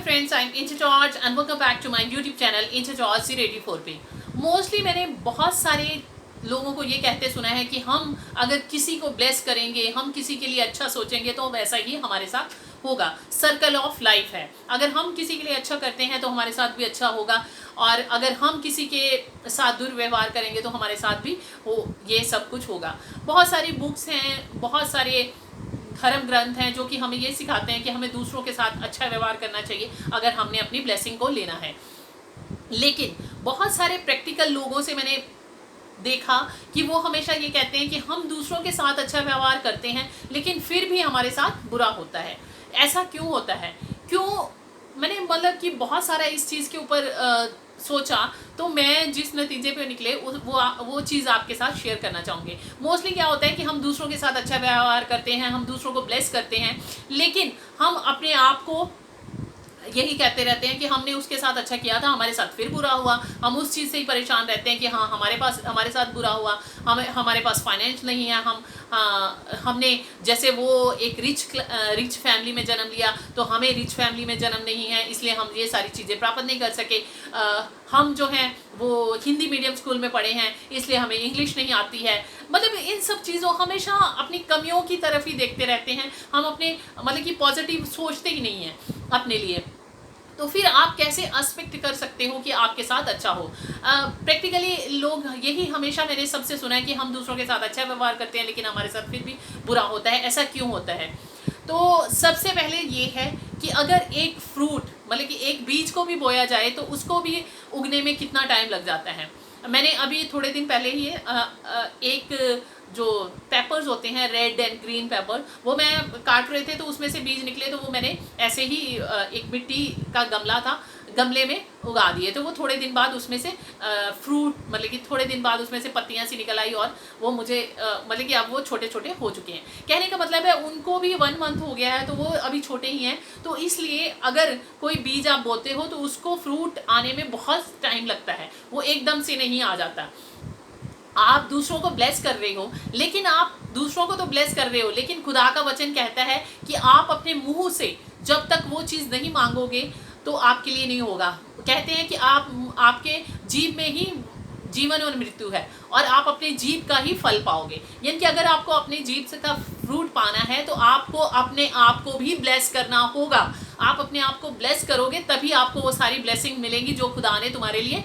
friends, I'm Incha George and welcome back to my YouTube channel Incha George C84 पे। Mostly मैंने बहुत सारे लोगों को ये कहते सुना है कि हम अगर किसी को ब्लेस करेंगे, हम किसी के लिए अच्छा सोचेंगे तो वैसा ही हमारे साथ होगा। सर्कल ऑफ लाइफ है, अगर हम किसी के लिए अच्छा करते हैं तो हमारे साथ भी अच्छा होगा, और अगर हम किसी के साथ दुर्व्यवहार करेंगे तो हमारे साथ भी ये सब कुछ होगा। बहुत सारी बुक्स हैं, बहुत सारे धर्म ग्रंथ हैं जो कि हमें ये सिखाते हैं कि हमें दूसरों के साथ अच्छा व्यवहार करना चाहिए अगर हमने अपनी ब्लेसिंग को लेना है। लेकिन बहुत सारे प्रैक्टिकल लोगों से मैंने देखा कि वो हमेशा ये कहते हैं कि हम दूसरों के साथ अच्छा व्यवहार करते हैं लेकिन फिर भी हमारे साथ बुरा होता है। ऐसा क्यों होता है? क्यों? मैंने मतलब कि बहुत सारा इस चीज़ के ऊपर सोचा, तो मैं जिस नतीजे पे निकले वो चीज़ आपके साथ शेयर करना चाहूँगी। मोस्टली क्या होता है कि हम दूसरों के साथ अच्छा व्यवहार करते हैं, हम दूसरों को ब्लेस करते हैं, लेकिन हम अपने आप को यही कहते रहते हैं कि हमने उसके साथ अच्छा किया था, हमारे साथ फिर बुरा हुआ। हम उस चीज़ से ही परेशान रहते हैं कि हाँ हमारे साथ बुरा हुआ, हमारे पास फाइनेंस नहीं है, हमने जैसे वो एक रिच फैमिली में जन्म लिया तो हमें रिच फैमिली में जन्म नहीं है, इसलिए हम ये सारी चीज़ें प्राप्त नहीं कर सके। हम जो हैं वो हिंदी मीडियम स्कूल में पढ़े हैं इसलिए हमें इंग्लिश नहीं आती है। मतलब इन सब चीज़ों हमेशा अपनी कमियों की तरफ ही देखते रहते हैं, हम अपने मतलब कि पॉजिटिव सोचते ही नहीं हैं अपने लिए। तो फिर आप कैसे एक्सपेक्ट कर सकते हो कि आपके साथ अच्छा हो? प्रैक्टिकली लोग यही हमेशा मैंने सबसे सुना है कि हम दूसरों के साथ अच्छा व्यवहार करते हैं लेकिन हमारे साथ फिर भी बुरा होता है। ऐसा क्यों होता है? तो सबसे पहले ये है कि अगर एक फ्रूट मतलब कि एक बीज को भी बोया जाए तो उसको भी उगने में कितना टाइम लग जाता है। मैंने अभी थोड़े दिन पहले ही एक जो पेपर्स होते हैं, रेड एंड ग्रीन पेपर, वो मैं काट रहे थे तो उसमें से बीज निकले, तो वो मैंने ऐसे ही एक मिट्टी का गमला था, गमले में उगा दिए। तो वो थोड़े दिन बाद उसमें से फ्रूट मतलब कि थोड़े दिन बाद उसमें से पत्तियां सी निकल आई और वो मुझे मतलब कि अब वो छोटे छोटे हो चुके हैं। कहने का मतलब है उनको भी 1 मंथ हो गया है तो वो अभी छोटे ही हैं। तो इसलिए अगर कोई बीज आप बोते हो तो उसको फ्रूट आने में बहुत टाइम लगता है, वो एकदम से नहीं आ जाता। आप दूसरों को ब्लेस कर रहे हो, लेकिन आप दूसरों को तो ब्लेस कर रहे हो, लेकिन खुदा का वचन कहता है कि आप अपने मुंह से जब तक वो चीज़ नहीं मांगोगे तो आपके लिए नहीं होगा। कहते हैं कि आपके जीभ में ही जीवन और मृत्यु है और आप अपने जीभ का ही फल पाओगे। यानी कि अगर आपको अपने जीभ से का फ्रूट पाना है तो आपको अपने आप को भी ब्लेस करना होगा। आप अपने आप को ब्लेस करोगे तभी आपको वो सारी ब्लेसिंग मिलेंगी जो खुदा ने तुम्हारे लिए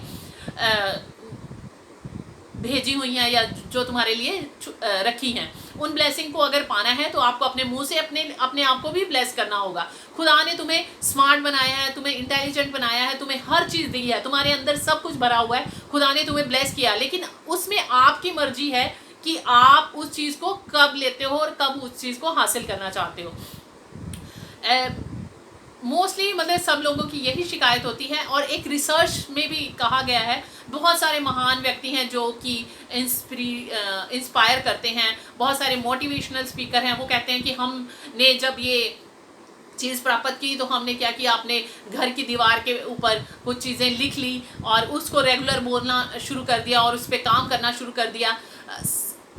भेजी हुई हैं या जो तुम्हारे लिए रखी हैं। उन ब्लेसिंग को अगर पाना है तो आपको अपने मुंह से अपने आप को भी ब्लेस करना होगा। खुदा ने तुम्हें स्मार्ट बनाया है, तुम्हें इंटेलिजेंट बनाया है, तुम्हें हर चीज़ दी है, तुम्हारे अंदर सब कुछ भरा हुआ है, खुदा ने तुम्हें ब्लेस किया, लेकिन उसमें आपकी मर्जी है कि आप उस चीज़ को कब लेते हो और कब उस चीज़ को हासिल करना चाहते हो। मोस्टली मतलब सब लोगों की यही शिकायत होती है, और एक रिसर्च में भी कहा गया है, बहुत सारे महान व्यक्ति हैं जो कि इंस्पायर करते हैं, बहुत सारे मोटिवेशनल स्पीकर हैं, वो कहते हैं कि हमने जब ये चीज़ प्राप्त की तो हमने क्या किया, अपने घर की दीवार के ऊपर कुछ चीज़ें लिख ली और उसको रेगुलर बोलना शुरू कर दिया और उस पर काम करना शुरू कर दिया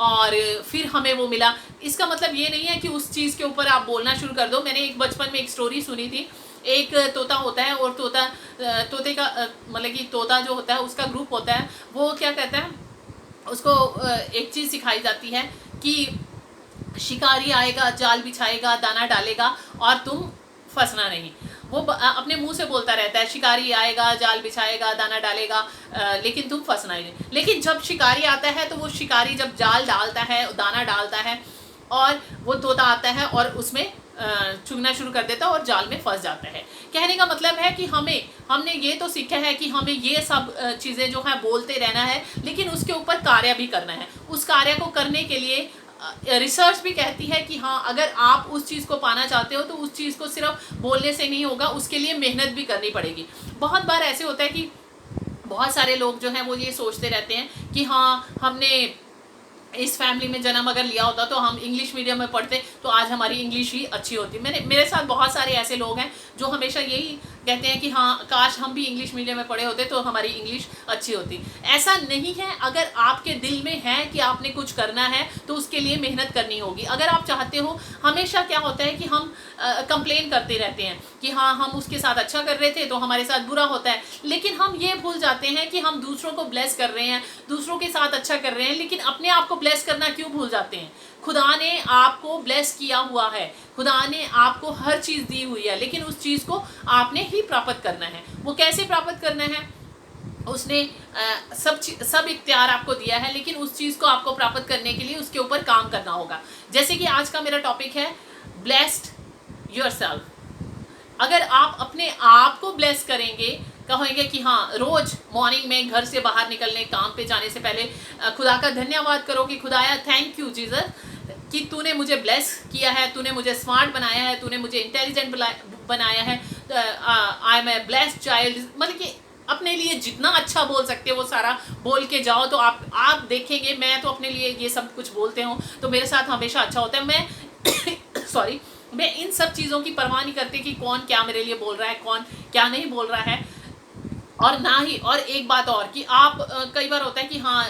और फिर हमें वो मिला। इसका मतलब ये नहीं है कि उस चीज़ के ऊपर आप बोलना शुरू कर दो। मैंने एक बचपन में एक स्टोरी सुनी थी, एक तोता होता है और तोते का मतलब कि तोता जो होता है उसका ग्रुप होता है, वो क्या कहता है, उसको एक चीज़ सिखाई जाती है कि शिकारी आएगा, जाल बिछाएगा, दाना डालेगा और तुम फंसना नहीं। वो अपने मुंह से बोलता रहता है, शिकारी आएगा, जाल बिछाएगा, दाना डालेगा, लेकिन तुम फंसना ही नहीं। लेकिन जब शिकारी आता है तो वो शिकारी जब जाल डालता है, दाना डालता है, और वो तोता आता है और उसमें चुगना शुरू कर देता है और जाल में फंस जाता है। कहने का मतलब है कि हमने ये तो सीखा है कि हमें ये सब चीज़ें जो है बोलते रहना है, लेकिन उसके ऊपर कार्य भी करना है। उस कार्य को करने के लिए रिसर्च भी कहती है कि हाँ, अगर आप उस चीज़ को पाना चाहते हो तो उस चीज़ को सिर्फ बोलने से नहीं होगा, उसके लिए मेहनत भी करनी पड़ेगी। बहुत बार ऐसे होता है कि बहुत सारे लोग जो हैं वो ये सोचते रहते हैं कि हाँ, हमने इस फैमिली में जन्म अगर लिया होता तो हम इंग्लिश मीडियम में पढ़ते तो आज हमारी इंग्लिश ही अच्छी होती। मेरे साथ बहुत सारे ऐसे लोग हैं जो हमेशा यही कहते हैं कि हाँ काश हम भी इंग्लिश मीडियम में पढ़े होते तो हमारी इंग्लिश अच्छी होती। ऐसा नहीं है, अगर आपके दिल में है कि आपने कुछ करना है तो उसके लिए मेहनत करनी होगी। अगर आप चाहते हो, हमेशा क्या होता है कि हम कंप्लेन करते रहते हैं कि हाँ हम उसके साथ अच्छा कर रहे थे तो हमारे साथ बुरा होता है, लेकिन हम ये भूल जाते हैं कि हम दूसरों को ब्लेस कर रहे हैं, दूसरों के साथ अच्छा कर रहे हैं, लेकिन अपने आप को ब्लेस करना क्यों भूल जाते हैं। खुदा ने आपको ब्लेस किया हुआ है, खुदा ने आपको हर चीज़ दी हुई है, लेकिन उस चीज़ को आपने ही प्राप्त करना है। वो कैसे प्राप्त करना है? उसने सब इख्तियार आपको दिया है, लेकिन उस चीज़ को आपको प्राप्त करने के लिए उसके ऊपर काम करना होगा। जैसे कि आज का मेरा टॉपिक है ब्लेस्ड योरसेल्फ। अगर आप अपने आप को ब्लेस करेंगे, कहेंगे कि हाँ रोज मॉर्निंग में घर से बाहर निकलने, काम पे जाने से पहले खुदा का धन्यवाद करो कि खुदाया थैंक यू जीसस कि तूने मुझे ब्लेस किया है, तूने मुझे स्मार्ट बनाया है, तूने मुझे इंटेलिजेंट बनाया है, I am a blessed child. मतलब कि अपने लिए जितना अच्छा बोल सकते हो वो सारा बोल के जाओ, तो आप देखेंगे। मैं तो अपने लिए ये सब कुछ बोलते हूँ तो मेरे साथ हमेशा अच्छा होता है। मैं सॉरी मैं इन सब चीज़ों की परवाह नहीं करती कि कौन क्या मेरे लिए बोल रहा है, कौन क्या नहीं बोल रहा है। और ना ही, और एक बात और कि आप कई बार होता है कि हाँ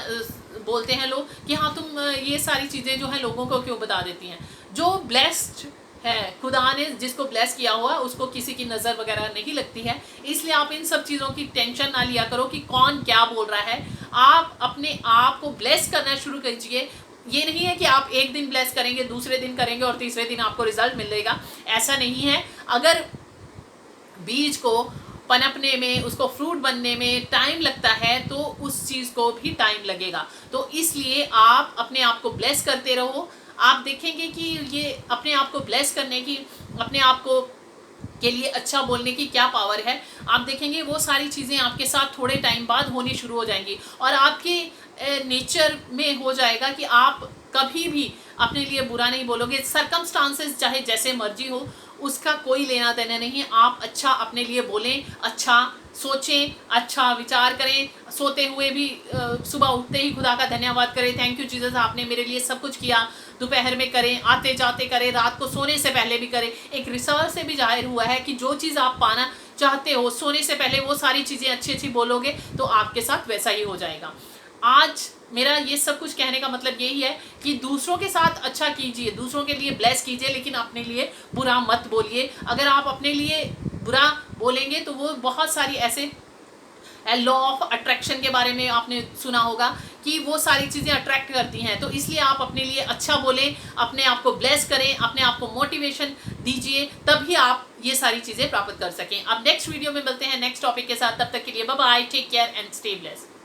बोलते हैं लोग कि हाँ तुम ये सारी चीज़ें जो है लोगों को क्यों बता देती हैं। जो ब्लेस्ड है, खुदा ने जिसको ब्लेस किया हुआ उसको किसी की नज़र वगैरह नहीं लगती है, इसलिए आप इन सब चीज़ों की टेंशन ना लिया करो कि कौन क्या बोल रहा है। आप अपने आप को ब्लेस करना शुरू कीजिए। ये नहीं है कि आप एक दिन ब्लेस करेंगे, दूसरे दिन करेंगे और तीसरे दिन आपको रिजल्ट मिलेगा, ऐसा नहीं है। अगर बीज को पनपने में, उसको फ्रूट बनने में टाइम लगता है तो उस चीज़ को भी टाइम लगेगा। तो इसलिए आप अपने आप को ब्लेस करते रहो। आप देखेंगे कि ये अपने आप को ब्लेस करने की, अपने आप को के लिए अच्छा बोलने की क्या पावर है। आप देखेंगे वो सारी चीज़ें आपके साथ थोड़े टाइम बाद होनी शुरू हो जाएंगी और आपके नेचर में हो जाएगा कि आप कभी भी अपने लिए बुरा नहीं बोलोगे। सरकमस्टांसेस चाहे जैसे मर्जी हो, उसका कोई लेना देना नहीं है। आप अच्छा अपने लिए बोलें, अच्छा सोचें, अच्छा विचार करें। सोते हुए भी सुबह उठते ही खुदा का धन्यवाद करें, थैंक यू जीसस आपने मेरे लिए सब कुछ किया। दोपहर में करें, आते जाते करें, रात को सोने से पहले भी करें। एक रिसर्च से भी जाहिर हुआ है कि जो चीज़ आप पाना चाहते हो सोने से पहले वो सारी चीज़ें अच्छी अच्छी बोलोगे तो आपके साथ वैसा ही हो जाएगा। आज मेरा ये सब कुछ कहने का मतलब यही है कि दूसरों के साथ अच्छा कीजिए, दूसरों के लिए ब्लेस कीजिए, लेकिन अपने लिए बुरा मत बोलिए। अगर आप अपने लिए बुरा बोलेंगे तो वो बहुत सारी ऐसे लॉ ऑफ अट्रैक्शन के बारे में आपने सुना होगा कि वो सारी चीज़ें अट्रैक्ट करती हैं। तो इसलिए आप अपने लिए अच्छा बोलें, अपने आप को ब्लेस करें, अपने आप को मोटिवेशन दीजिए, तभी आप ये सारी चीज़ें प्राप्त कर सकें। अब नेक्स्ट वीडियो में मिलते हैं नेक्स्ट टॉपिक के साथ। तब तक के लिए bye bye, take care and stay blessed.